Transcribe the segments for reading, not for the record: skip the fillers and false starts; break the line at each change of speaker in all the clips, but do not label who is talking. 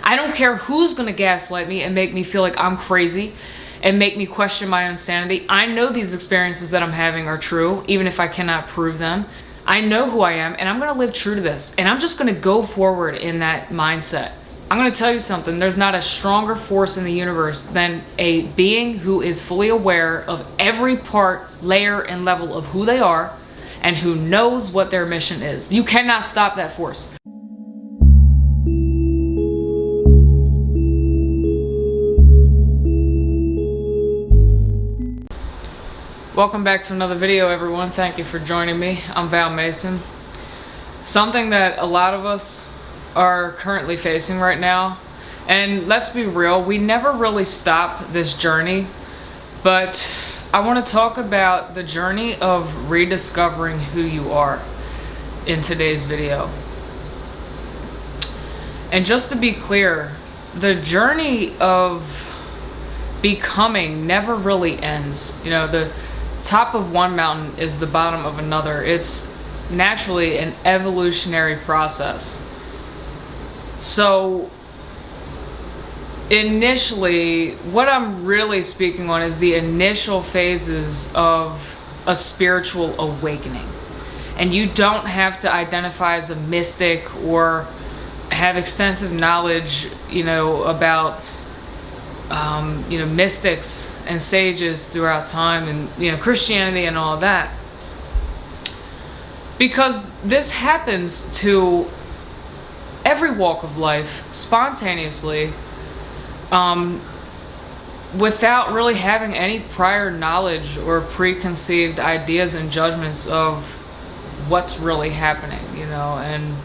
I don't care who's gonna gaslight me and make me feel like I'm crazy and make me question my own sanity. I know these experiences that I'm having are true, even if I cannot prove them. I know who I am, and I'm gonna live true to this. And I'm just gonna go forward in that mindset. I'm gonna tell you something. There's not a stronger force in the universe than a being who is fully aware of every part, layer, and level of who they are and who knows what their mission is. You cannot stop that force. Welcome back to another video, everyone. Thank you for joining me. I'm Val Mason. Something that a lot of us are currently facing right now, and let's be real, we never really stop this journey, but I want to talk about the journey of rediscovering who you are in today's video. And just to be clear, the journey of becoming never really ends. You know, the top of one mountain is the bottom of another. It's naturally an evolutionary process. So initially, what I'm really speaking on is the initial phases of a spiritual awakening. And you don't have to identify as a mystic or have extensive knowledge, about mystics and sages throughout time and, Christianity and all of that. Because this happens to every walk of life spontaneously, without really having any prior knowledge or preconceived ideas and judgments of what's really happening, and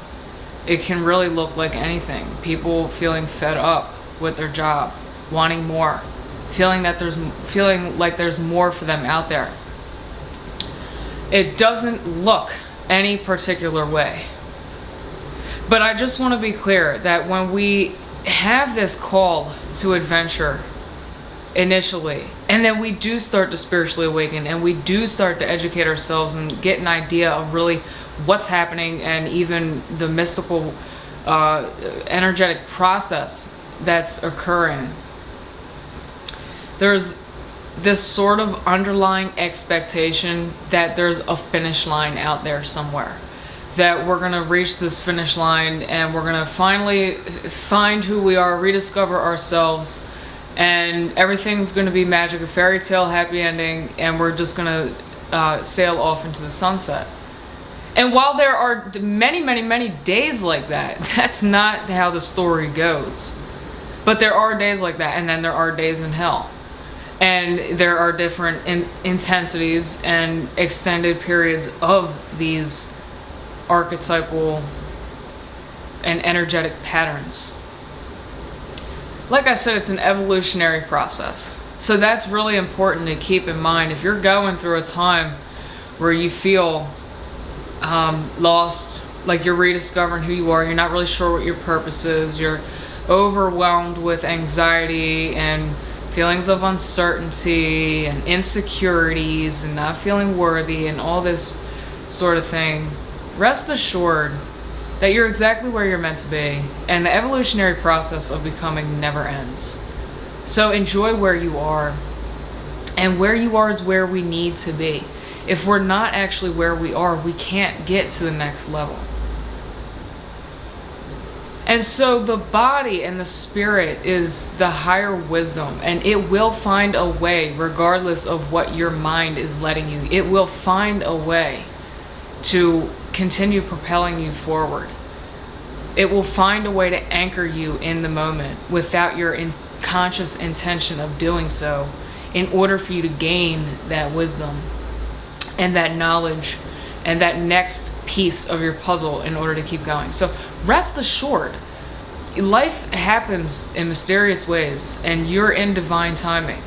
it can really look like anything. People feeling fed up with their job, wanting more, feeling like there's more for them out there. It doesn't look any particular way. But I just want to be clear that when we have this call to adventure initially, and then we do start to spiritually awaken, and we do start to educate ourselves and get an idea of really what's happening, and even the mystical energetic process that's occurring, there's this sort of underlying expectation that there's a finish line out there somewhere, that we're going to reach this finish line and we're going to finally find who we are, rediscover ourselves, and everything's going to be magic, a fairy tale, happy ending, and we're just going to sail off into the sunset. And while there are many, many, many days like that, that's not how the story goes. But there are days like that, and then there are days in hell. And there are different intensities and extended periods of these archetypal and energetic patterns. Like I said, it's an evolutionary process. So that's really important to keep in mind. If you're going through a time where you feel lost, like you're rediscovering who you are, you're not really sure what your purpose is, you're overwhelmed with anxiety and feelings of uncertainty and insecurities and not feeling worthy and all this sort of thing, rest assured that you're exactly where you're meant to be, and the evolutionary process of becoming never ends. So enjoy where you are, and where you are is where we need to be. If we're not actually where we are, we can't get to the next level. And so the body and the spirit is the higher wisdom, and it will find a way, regardless of what your mind is letting you. It will find a way to continue propelling you forward. It will find a way to anchor you in the moment without your conscious intention of doing so, in order for you to gain that wisdom and that knowledge and that next piece of your puzzle in order to keep going. So rest assured, life happens in mysterious ways, and you're in divine timing.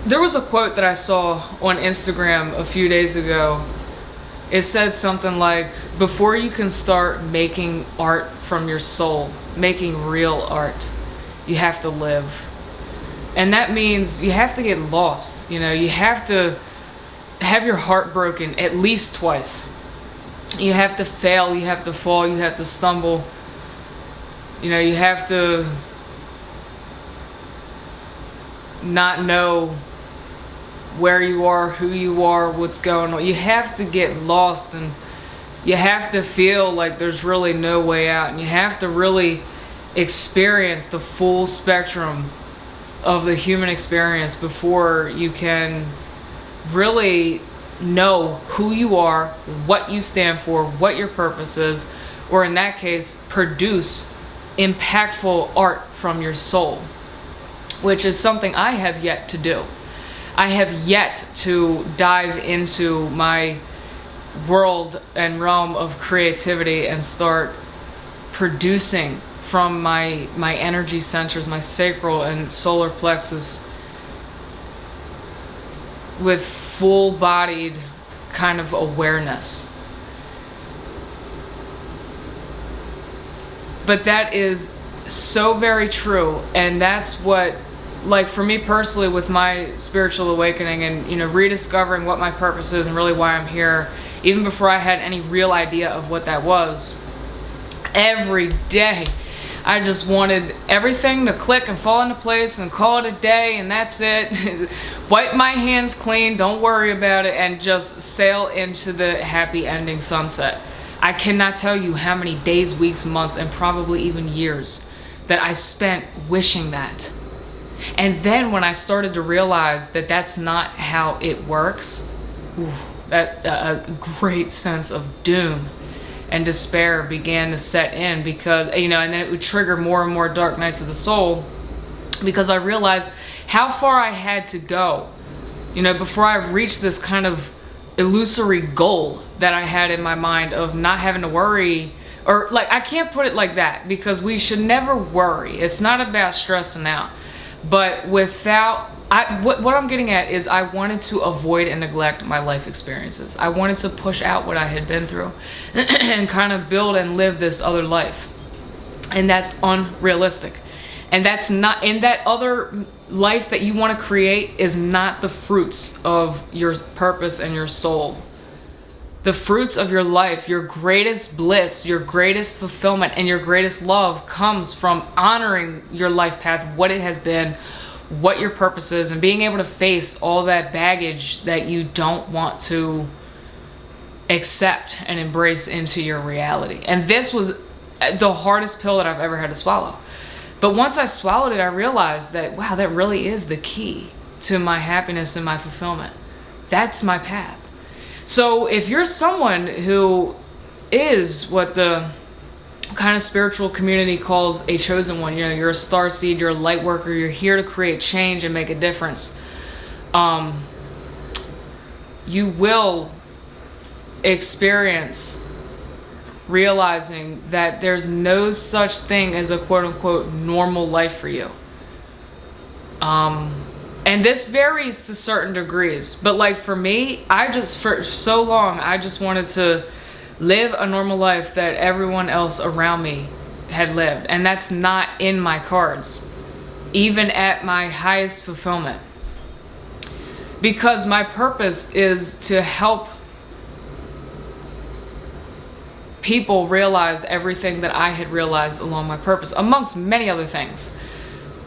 There was a quote that I saw on Instagram a few days ago. It said something like, before you can start making art from your soul, making real art, you have to live. And that means you have to get lost. You have to have your heart broken at least twice. You have to fail, you have to fall, you have to stumble. You have to not know where you are, who you are, what's going on. You have to get lost, and you have to feel like there's really no way out, and you have to really experience the full spectrum of the human experience before you can really know who you are, what you stand for, what your purpose is, or in that case, produce impactful art from your soul, which is something I have yet to do. I have yet to dive into my world and realm of creativity and start producing from my energy centers, my sacral and solar plexus, with full-bodied kind of awareness. But that is so very true, and that's what, like, for me personally, with my spiritual awakening and rediscovering what my purpose is and really why I'm here, even before I had any real idea of what that was, every day I just wanted everything to click and fall into place and call it a day, and that's it. Wipe my hands clean, don't worry about it, and just sail into the happy ending sunset. I cannot tell you how many days, weeks, months, and probably even years that I spent wishing that. And then when I started to realize that that's not how it works, that a great sense of doom and despair began to set in, because and then it would trigger more and more dark nights of the soul, because I realized how far I had to go before I reached this kind of illusory goal that I had in my mind of not having to worry, or I can't put it like that, because we should never worry. It's not about stressing out, but what I'm getting at is I wanted to avoid and neglect my life experiences. I wanted to push out what I had been through and kind of build and live this other life. And that's unrealistic. And that's not, in that other life that you want to create is not the fruits of your purpose and your soul. The fruits of your life, your greatest bliss, your greatest fulfillment, and your greatest love comes from honoring your life path, what it has been, what your purpose is, and being able to face all that baggage that you don't want to accept and embrace into your reality. And this was the hardest pill that I've ever had to swallow. But once I swallowed it, I realized that, wow, that really is the key to my happiness and my fulfillment. That's my path. So if you're someone who is what the kind of spiritual community calls a chosen one, you're a star seed, you're a light worker, you're here to create change and make a difference, you will experience realizing that there's no such thing as a quote-unquote normal life for you. And this varies to certain degrees, but for me, for so long I just wanted to live a normal life that everyone else around me had lived, and that's not in my cards, even at my highest fulfillment, because my purpose is to help people realize everything that I had realized along my purpose, amongst many other things.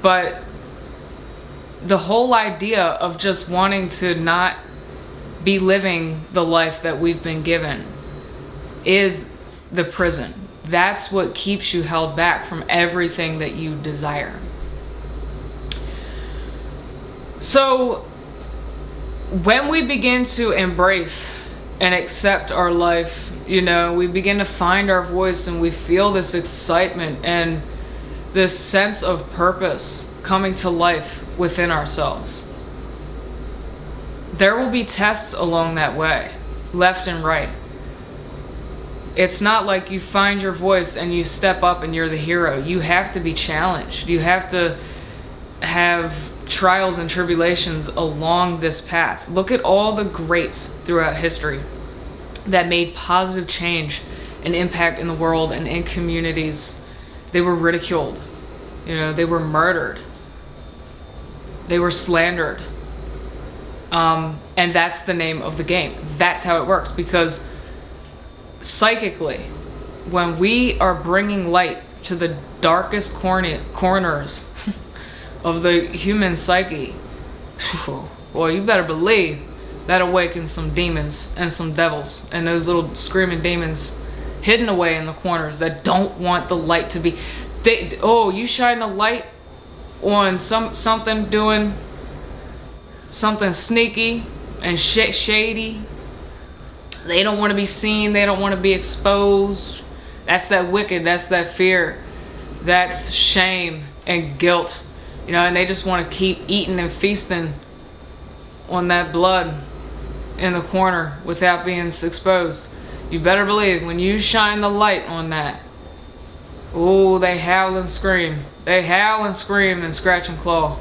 But the whole idea of just wanting to not be living the life that we've been given is the prison. That's what keeps you held back from everything that you desire. So when we begin to embrace and accept our life, we begin to find our voice, and we feel this excitement and this sense of purpose coming to life within ourselves. There will be tests along that way, left and right. It's not like you find your voice and you step up and you're the hero. You have to be challenged. You have to have trials and tribulations along this path. Look at all the greats throughout history that made positive change and impact in the world and in communities. They were ridiculed. They were murdered. They were slandered. And that's the name of the game. That's how it works, because psychically, when we are bringing light to the darkest corners of the human psyche, well, you better believe that awakens some demons and some devils and those little screaming demons hidden away in the corners that don't want the light to be. You shine the light on something doing something sneaky and shady. They don't want to be seen. They don't want to be exposed. That's that wicked. That's that fear. That's shame and guilt. And they just want to keep eating and feasting on that blood in the corner without being exposed. You better believe when you shine the light on that, they howl and scream. They howl and scream and scratch and claw.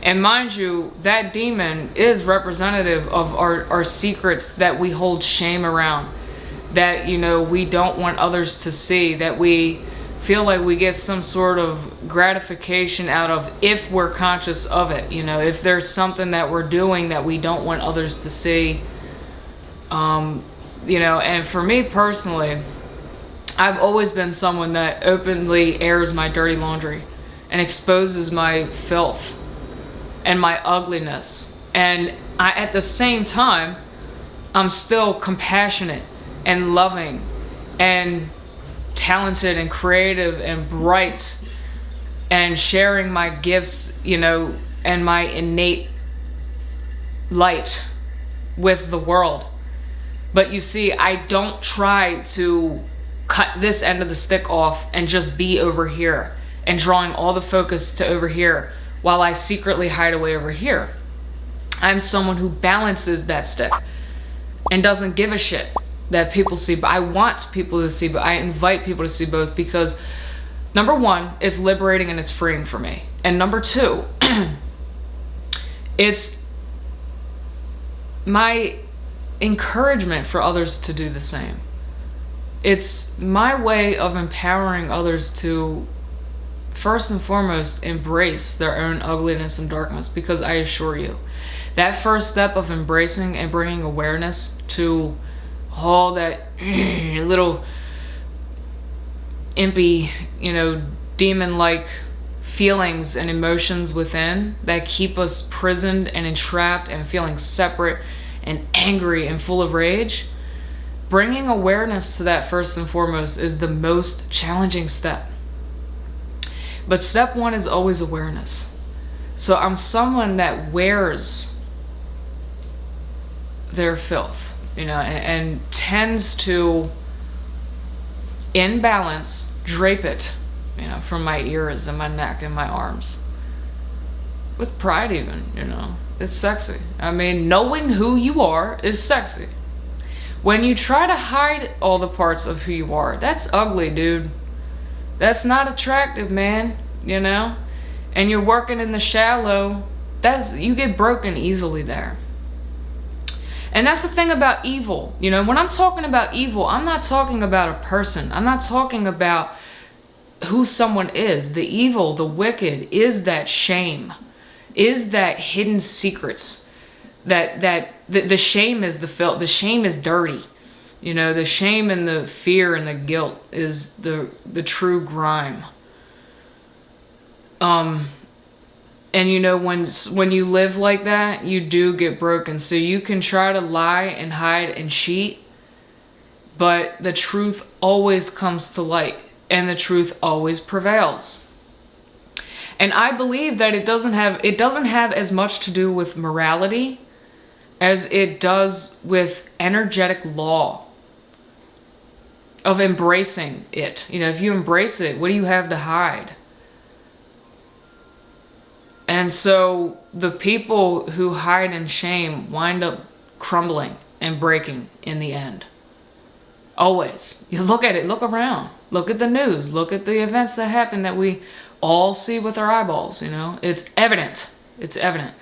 And mind you, that demon is representative of our secrets that we hold shame around, that, we don't want others to see, that we feel like we get some sort of gratification out of if we're conscious of it. If there's something that we're doing that we don't want others to see. And for me personally, I've always been someone that openly airs my dirty laundry and exposes my filth and my ugliness. And at the same time, I'm still compassionate and loving and talented and creative and bright and sharing my gifts, and my innate light with the world. But you see, I don't try to cut this end of the stick off and just be over here and drawing all the focus to over here while I secretly hide away over here. I'm someone who balances that stick and doesn't give a shit that people see, but I want people to see, but I invite people to see both, because number one, it's liberating and it's freeing for me. And number two, it's my encouragement for others to do the same. It's my way of empowering others to, first and foremost, embrace their own ugliness and darkness, because I assure you, that first step of embracing and bringing awareness to all that little impy, demon-like feelings and emotions within that keep us prisoned and entrapped and feeling separate and angry and full of rage, bringing awareness to that first and foremost is the most challenging step. But step one is always awareness. So I'm someone that wears their filth, and tends to, in balance, drape it, from my ears and my neck and my arms. With pride even, It's sexy. Knowing who you are is sexy. When you try to hide all the parts of who you are, that's ugly, dude. That's not attractive, man, And you're working in the shallow, you get broken easily there. And that's the thing about evil. When I'm talking about evil, I'm not talking about a person. I'm not talking about who someone is. The evil, the wicked, is that shame, is that hidden secrets. That the shame is the filth. The shame is dirty. The shame and the fear and the guilt is the true grime. And when you live like that, you do get broken. So you can try to lie and hide and cheat, but the truth always comes to light, and the truth always prevails. And I believe that it doesn't have as much to do with morality as it does with energetic law of embracing it. If you embrace it, what do you have to hide? And so the people who hide in shame wind up crumbling and breaking in the end. Always. You look at it, look around, look at the news, look at the events that happen that we all see with our eyeballs, It's evident. It's evident.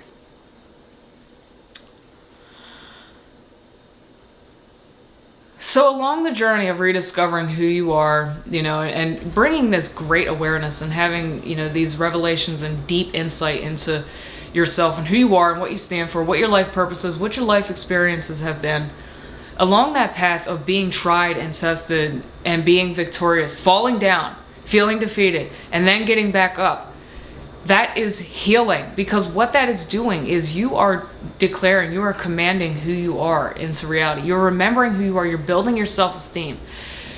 So along the journey of rediscovering who you are, and bringing this great awareness and having, these revelations and deep insight into yourself and who you are and what you stand for, what your life purpose is, what your life experiences have been, Along that path of being tried and tested and being victorious, falling down, feeling defeated, and then getting back up, that is healing, because what that is doing is you are declaring, you are commanding who you are into reality. You're remembering who you are. You're building your self-esteem.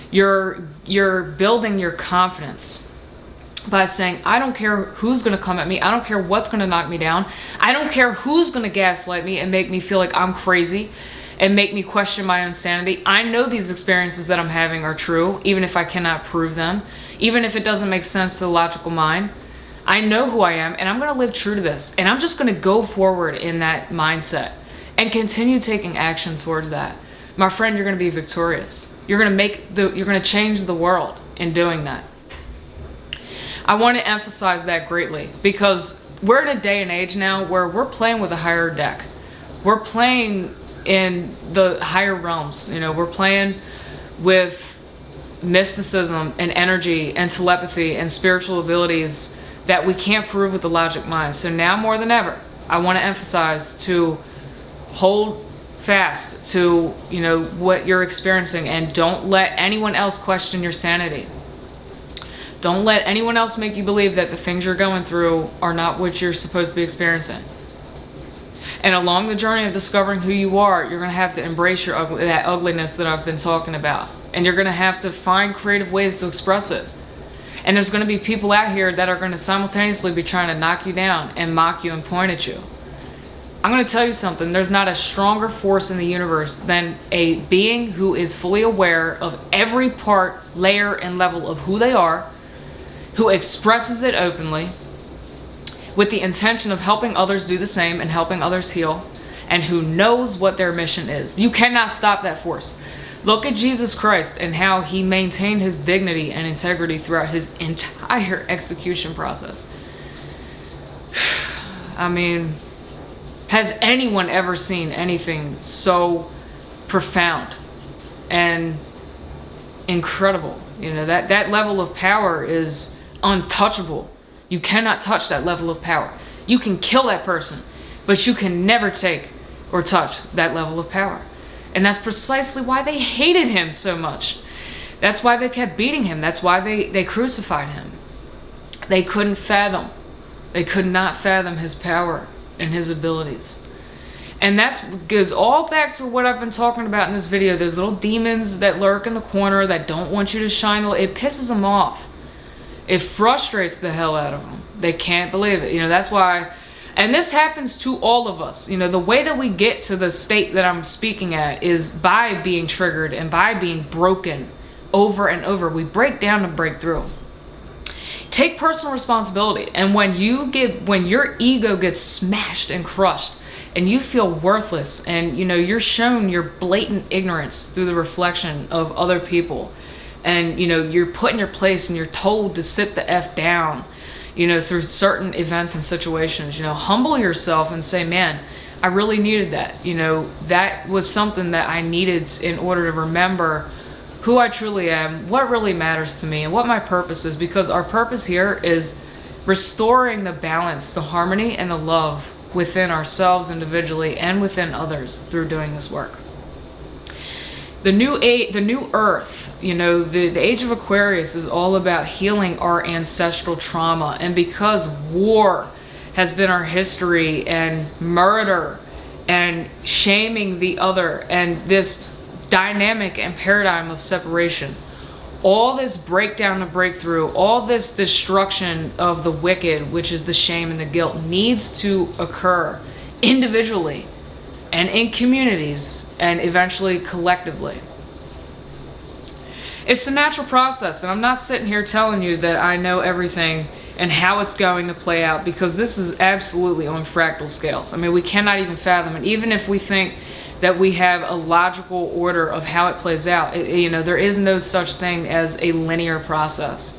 You're building your confidence by saying, I don't care who's going to come at me. I don't care what's going to knock me down. I don't care who's going to gaslight me and make me feel like I'm crazy and make me question my own sanity. I know these experiences that I'm having are true, even if I cannot prove them, even if it doesn't make sense to the logical mind. I know who I am, and I'm going to live true to this. And I'm just going to go forward in that mindset and continue taking action towards that. My friend, you're going to be victorious. You're going to change the world in doing that. I want to emphasize that greatly, because we're in a day and age now where we're playing with a higher deck. We're playing in the higher realms. We're playing with mysticism and energy and telepathy and spiritual abilities that we can't prove with the logic mind. So now more than ever, I want to emphasize to hold fast to, what you're experiencing, and don't let anyone else question your sanity. Don't let anyone else make you believe that the things you're going through are not what you're supposed to be experiencing. And along the journey of discovering who you are, you're going to have to embrace that ugliness that I've been talking about. And you're going to have to find creative ways to express it. And there's going to be people out here that are going to simultaneously be trying to knock you down and mock you and point at you. I'm going to tell you something. There's not a stronger force in the universe than a being who is fully aware of every part, layer, and level of who they are, who expresses it openly with the intention of helping others do the same and helping others heal, and who knows what their mission is. You cannot stop that force. Look at Jesus Christ and how he maintained his dignity and integrity throughout his entire execution process. I mean, has anyone ever seen anything so profound and incredible? That level of power is untouchable. You cannot touch that level of power. You can kill that person, but you can never take or touch that level of power. And that's precisely why they hated him so much. That's why they kept beating him. That's why they crucified him. They couldn't fathom. They could not fathom his power and his abilities. And that goes all back to what I've been talking about in this video. Those little demons that lurk in the corner that don't want you to shine. It pisses them off. It frustrates the hell out of them. They can't believe it. That's why. And this happens to all of us. The way that we get to the state that I'm speaking at is by being triggered and by being broken over and over. We break down to break through. Take personal responsibility. And when your ego gets smashed and crushed and you feel worthless, and you're shown your blatant ignorance through the reflection of other people, and you're put in your place and you're told to sit the F down, through certain events and situations, humble yourself and say, man, I really needed that. That was something that I needed in order to remember who I truly am, what really matters to me, and what my purpose is, because our purpose here is restoring the balance, the harmony, and the love within ourselves individually and within others through doing this work. The new earth, the age of Aquarius is all about healing our ancestral trauma. And because war has been our history, and murder and shaming the other, and this dynamic and paradigm of separation, all this breakdown and breakthrough, all this destruction of the wicked, which is the shame and the guilt, needs to occur individually and in communities and eventually collectively. It's the natural process, and I'm not sitting here telling you that I know everything and how it's going to play out, because this is absolutely on fractal scales. I mean, we cannot even fathom it. Even if we think that we have a logical order of how it plays out, there is no such thing as a linear process.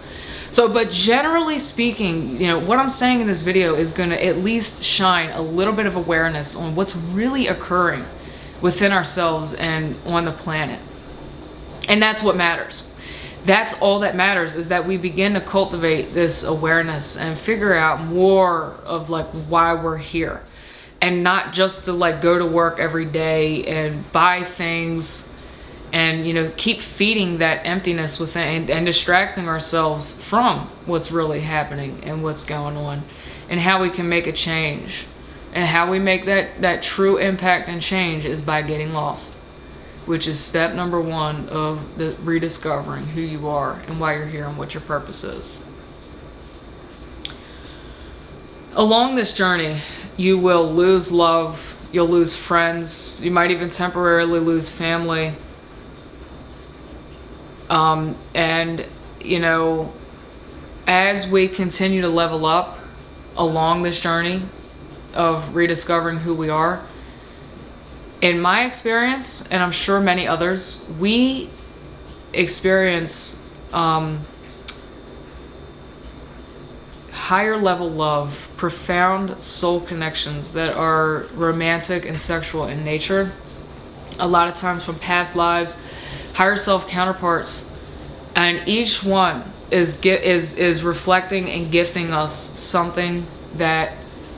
So, but generally speaking, what I'm saying in this video is going to at least shine a little bit of awareness on what's really occurring within ourselves and on the planet. And that's what matters. That's all that matters, is that we begin to cultivate this awareness and figure out more of why we're here. and not just to like go to work every day and buy things and, you know, keep feeding that emptiness within and distracting ourselves from what's really happening and what's going on and how we can make a change. And how we make that true impact and change is by getting lost, which is step number 1 of the rediscovering who you are and why you're here and what your purpose is. Along this journey, you will lose love, you'll lose friends, you might even temporarily lose family. And, you know, as we continue to level up along this journey of rediscovering who we are, in my experience, and I'm sure many others, we experience higher level love, profound soul connections that are romantic and sexual in nature, a lot of times from past lives, higher self counterparts, and each one is reflecting and gifting us something that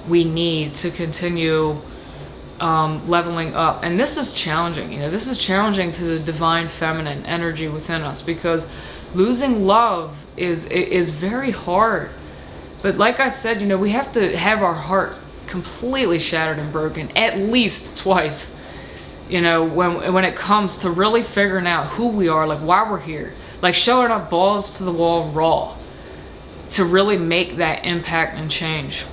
we need to continue leveling up. And this is challenging, you know, this is challenging to the divine feminine energy within us, because losing love is very hard. But like I said, you know, we have to have our heart completely shattered and broken at least twice, you know, when it comes to really figuring out who we are, like why we're here, like showing up balls to the wall raw to really make that impact and change.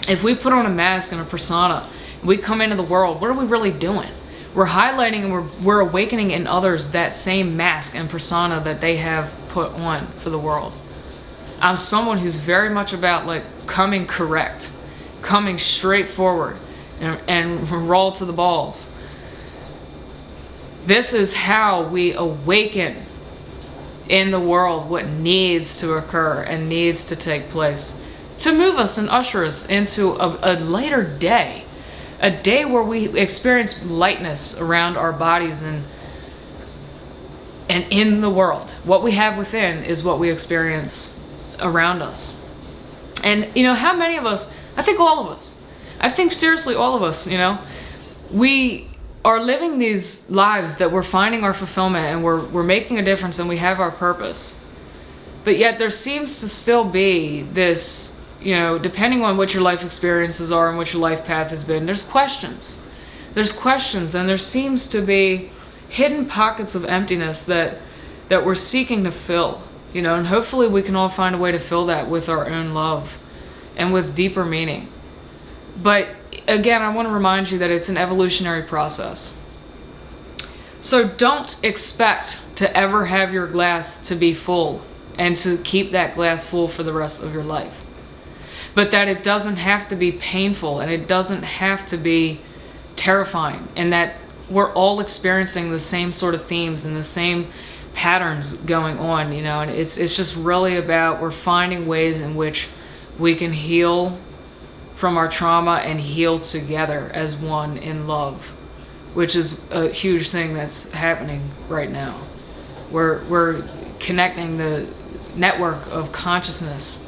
If we put on a mask and a persona, we come into the world, what are we really doing? We're highlighting and we're awakening in others that same mask and persona that they have put on for the world. I'm someone who's very much about like coming correct, coming straight forward and raw to the balls. This is how we awaken in the world what needs to occur and needs to take place to move us and usher us into a later day, a day where we experience lightness around our bodies and in the world. What we have within is what we experience around us. And you know, how many of us, I think all of us, I think seriously all of us, you know, we are living these lives that we're finding our fulfillment and we're making a difference and we have our purpose. But yet there seems to still be this, you know, depending on what your life experiences are and what your life path has been, there's questions. There's questions, and there seems to be hidden pockets of emptiness that we're seeking to fill, you know, and hopefully we can all find a way to fill that with our own love and with deeper meaning. But again, I want to remind you that it's an evolutionary process. So don't expect to ever have your glass to be full and to keep that glass full for the rest of your life. But that it doesn't have to be painful and it doesn't have to be terrifying, and that we're all experiencing the same sort of themes and the same patterns going on, you know, and it's just really about we're finding ways in which we can heal from our trauma and heal together as one in love, which is a huge thing that's happening right now. We're connecting the network of consciousness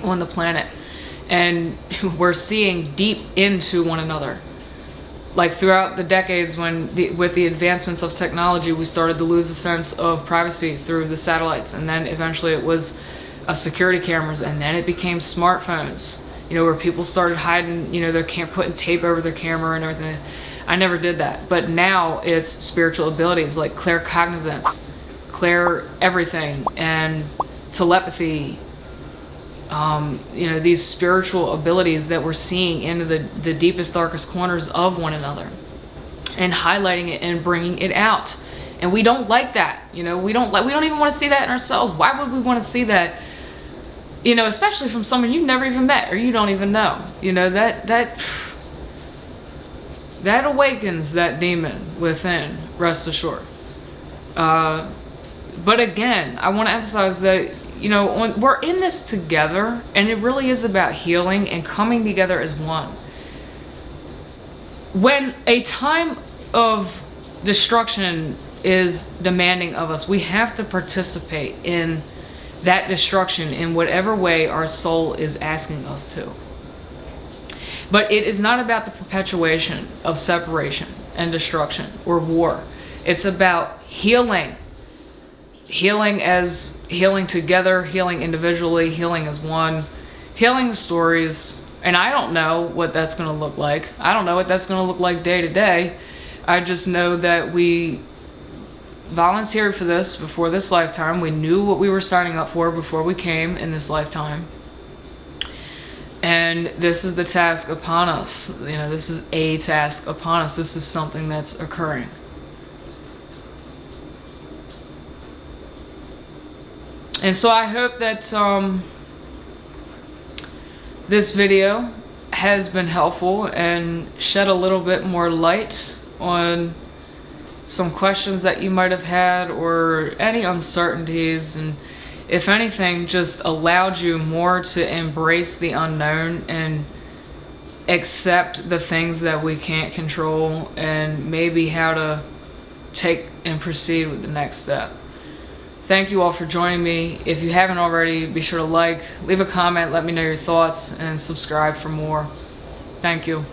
on the planet, and we're seeing deep into one another. Like throughout the decades with the advancements of technology, we started to lose a sense of privacy through the satellites, and then eventually it was security cameras, and then it became smartphones, you know, where people started hiding, you know, putting tape over their camera and everything. I never did that, but now it's spiritual abilities like claircognizance, clair everything, and telepathy. You know, these spiritual abilities that we're seeing into the deepest, darkest corners of one another and highlighting it and bringing it out. And we don't like that, you know, we don't even want to see that in ourselves. Why would we want to see that, you know, especially from someone you've never even met or you don't even know, you know, that awakens that demon within, rest assured. But again, I want to emphasize that, you know, we're in this together, and it really is about healing and coming together as one. When a time of destruction is demanding of us, we have to participate in that destruction in whatever way our soul is asking us to. But it is not about the perpetuation of separation and destruction or war. It's about healing. Healing as healing together, healing individually, healing as one, healing the stories. And I don't know what that's going to look like. I don't know what that's going to look like day to day. I just know that we volunteered for this before this lifetime. We knew what we were signing up for before we came in this lifetime. And this is the task upon us. You know, this is a task upon us. This is something that's occurring. And so I hope that this video has been helpful and shed a little bit more light on some questions that you might have had or any uncertainties, and if anything, just allowed you more to embrace the unknown and accept the things that we can't control, and maybe how to take and proceed with the next step. Thank you all for joining me. If you haven't already, be sure to like, leave a comment, let me know your thoughts, and subscribe for more. Thank you.